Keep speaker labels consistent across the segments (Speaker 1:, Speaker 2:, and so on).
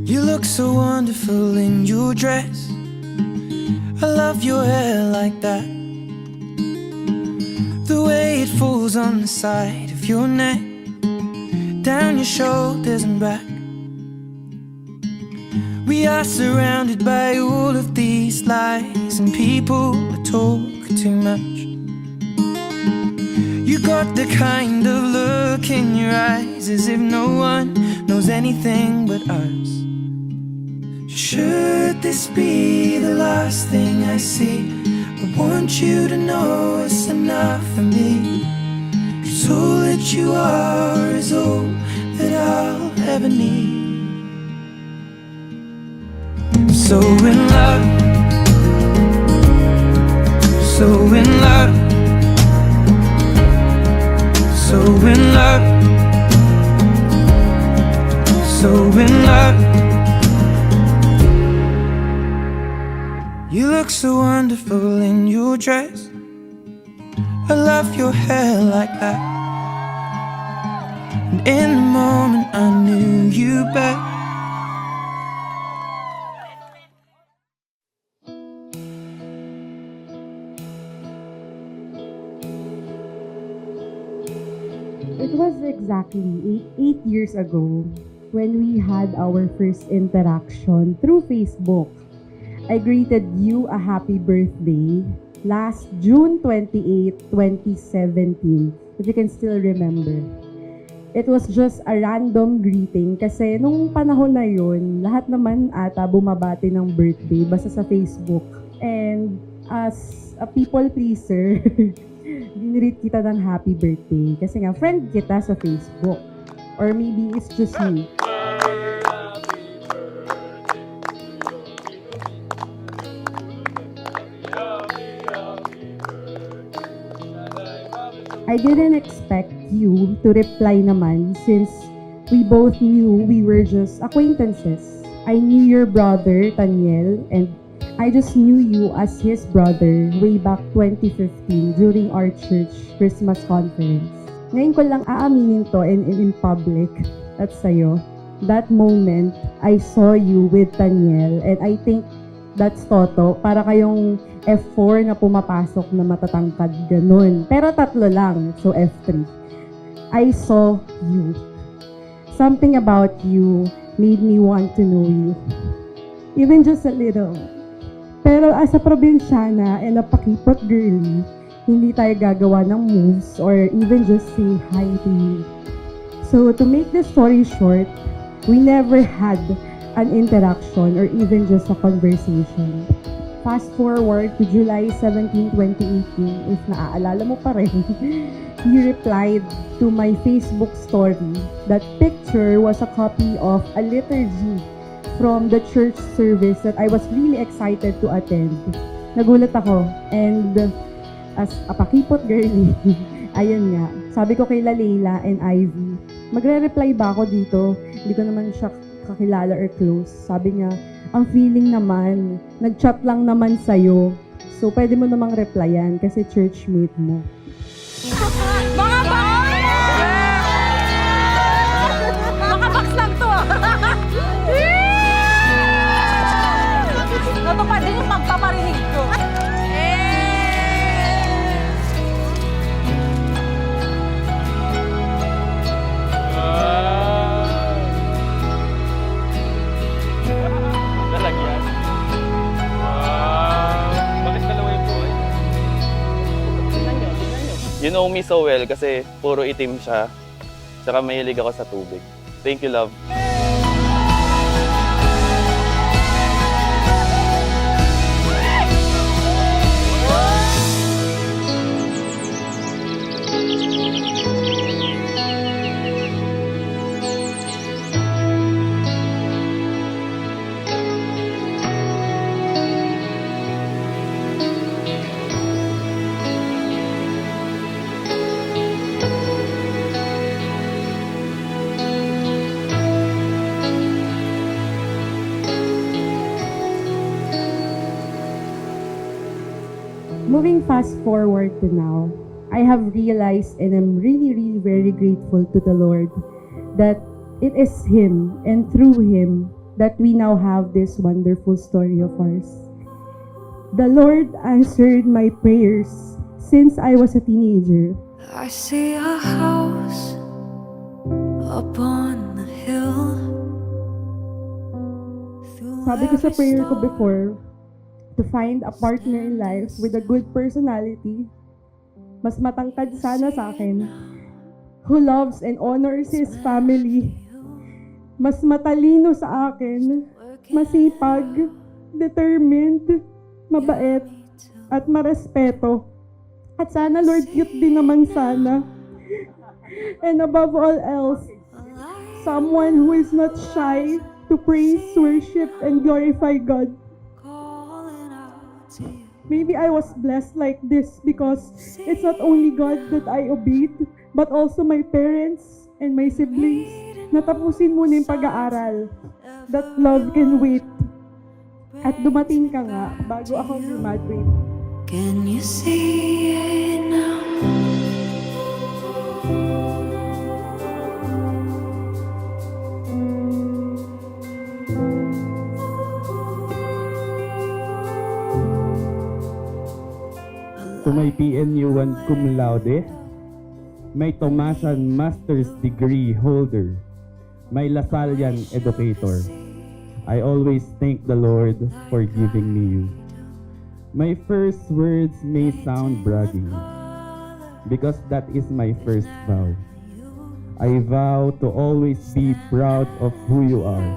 Speaker 1: You look so wonderful in your dress. I love your hair like that. The way it falls on the side of your neck, down your shoulders and back. We are surrounded by all of these lies, and people that talk too much. You got the kind of look in your eyes as if no one knows anything but us. Should this be the last thing I see, I want you to know it's enough for me. 'Cause all that you are is all that I'll ever need. I'm so in love, so in love, so in love, so in love. You look so wonderful in your dress. I love your hair like that. And in the moment I knew you better.
Speaker 2: It was exactly eight years ago when we had our first interaction through Facebook. I greeted you a happy birthday last June 28, 2017, if you can still remember. It was just a random greeting kasi nung panahon na yun, lahat naman ata bumabati ng birthday basta sa Facebook. And as a people pleaser, dinreat kita ng happy birthday kasi nga friend kita sa Facebook. Or maybe it's just me. I didn't expect you to reply naman since we both knew we were just acquaintances. I knew your brother, Taniel, and I just knew you as his brother way back 2015 during our church Christmas conference. Ngayon ko lang aaminin to in public at sa'yo. That moment, I saw you with Taniel and I think that's Toto. Para kayong F4 na pumapasok na matatangkad, ganun. Pero tatlo lang, so F3. I saw you. Something about you made me want to know you. Even just a little. Pero as a probinsyana and a pakipot girly, hindi tayo gagawa ng moves or even just say hi to you. So to make the story short, we never had an interaction or even just a conversation. Fast forward to July 17, 2018, if naaalala mo pa rin, you replied to my Facebook story. That picture was a copy of a liturgy from the church service that I was really excited to attend. Nagulat ako, and as a pakipot girly, ayun nga, sabi ko kay Leila and Ivy, magre-reply ba ako dito? Hindi ko naman siya kakilala or close. Sabi niya, ang feeling naman, nag-chat lang naman sa'yo. So, pwede mo namang replyan kasi churchmate mo.
Speaker 3: Mga box! Mga box lang to! Natupad din yung magpaparinig ko.
Speaker 4: Lalagyan. Bakit dalawa yung buhay? Tingnan nyo. You know me so well kasi puro itim siya. Saka mahilig ako sa tubig. Thank you, love.
Speaker 2: Moving fast forward to now, I have realized and I'm really, really very grateful to the Lord that it is Him and through Him that we now have this wonderful story of ours. The Lord answered my prayers since I was a teenager.
Speaker 1: I see a house upon the hill.
Speaker 2: Sabi ko sa prayer ko before, to find a partner in life with a good personality, mas matangkad sana sa akin, who loves and honors his family, mas matalino sa akin, masipag, determined, mabait, at marespeto. At sana, Lord, cute din naman sana. And above all else, someone who is not shy to praise, worship, and glorify God. Maybe I was blessed like this because it's not only God that I obeyed, but also my parents and my siblings. Natapusin muna yung pag-aaral. That love can wait. At dumating ka nga bago ako graduate.
Speaker 1: Can you see it now?
Speaker 5: To my PNU 1 cum laude, may Tomasan Master's Degree holder, may Lasallian educator. I always thank the Lord for giving me you. My first words may sound bragging, because that is my first vow. I vow to always be proud of who you are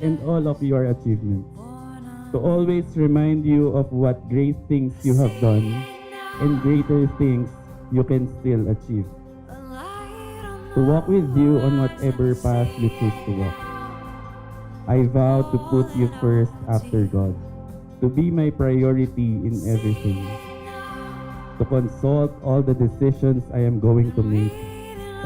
Speaker 5: and all of your achievements, to always remind you of what great things you have done and greater things you can still achieve. To walk with you on whatever path you choose to walk. I vow to put you first after God, to be my priority in everything, to consult all the decisions I am going to make,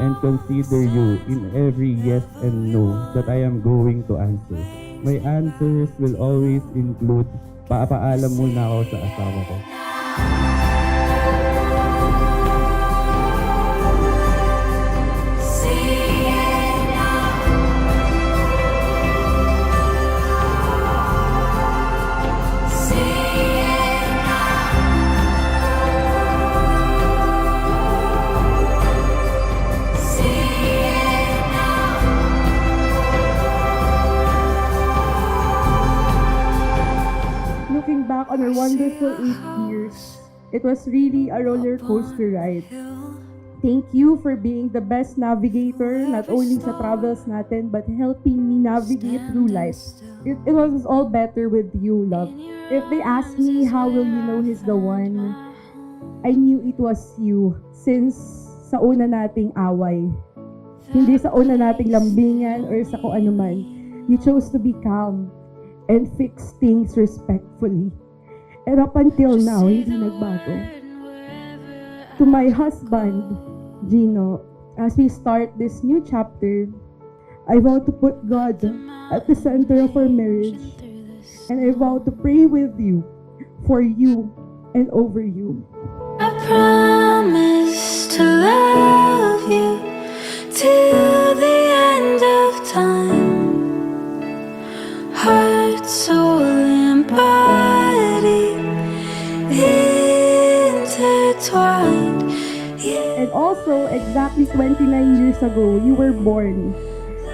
Speaker 5: and consider you in every yes and no that I am going to answer. My answers will always include, papaalam muna ako sa asawa ko.
Speaker 2: Looking back on our wonderful 8 years, it was really a roller coaster ride. Thank you for being the best navigator, not only sa travels natin, but helping me navigate through life. It was all better with you, love. If they ask me how will you know he's the one, I knew it was you since sa una nating away. Hindi sa una nating lambingan or sa kung ano man. You chose to be calm and fix things respectfully. And up until now, hindi nagbago. To my husband, Gino, as we start this new chapter, I vow to put God at the center of our marriage. And I vow to pray with you, for you, and over you.
Speaker 1: I promise to love you till the end of time. Heart, soul, and body intertwined.
Speaker 2: And also, exactly 29 years ago, you were born.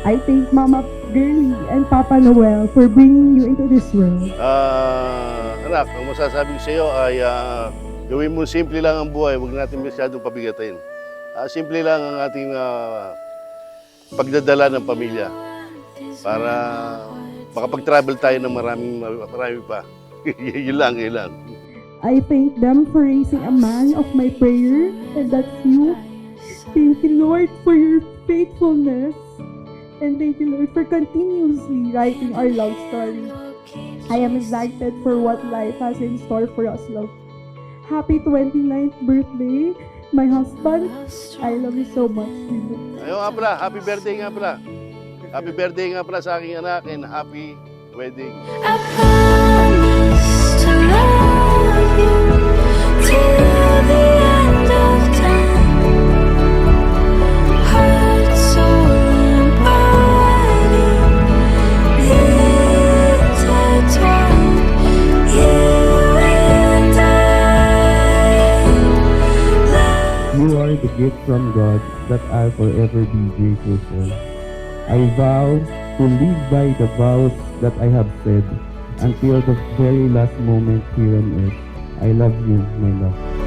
Speaker 2: I thank Mama Girlie and Papa Noel for bringing you into this world.
Speaker 6: Anak, ang masasabi ko sa iyo ay gawin mo simple lang ang buhay, huwag natin masyadong pabigatin. Simple lang ang ating pagdadala ng pamilya para makapag-travel tayo ng marami pa. Yun lang.
Speaker 2: I thank them for raising a man of my prayer, and that's you. Thank you, Lord, for your faithfulness. And thank you, Lord, for continuously writing our love story. I am excited for what life has in store for us, love. Happy 29th birthday, my husband. I love you so much.
Speaker 6: Ayun nga pala, happy birthday nga pala. Happy birthday nga pala sa aking anak and happy wedding.
Speaker 1: I promise to love you till the end of time. Heart, soul, and body.
Speaker 5: gift from God that I'll forever be grateful for. I vow to live by the vows that I have said until the very last moment here on earth. I love you, my love.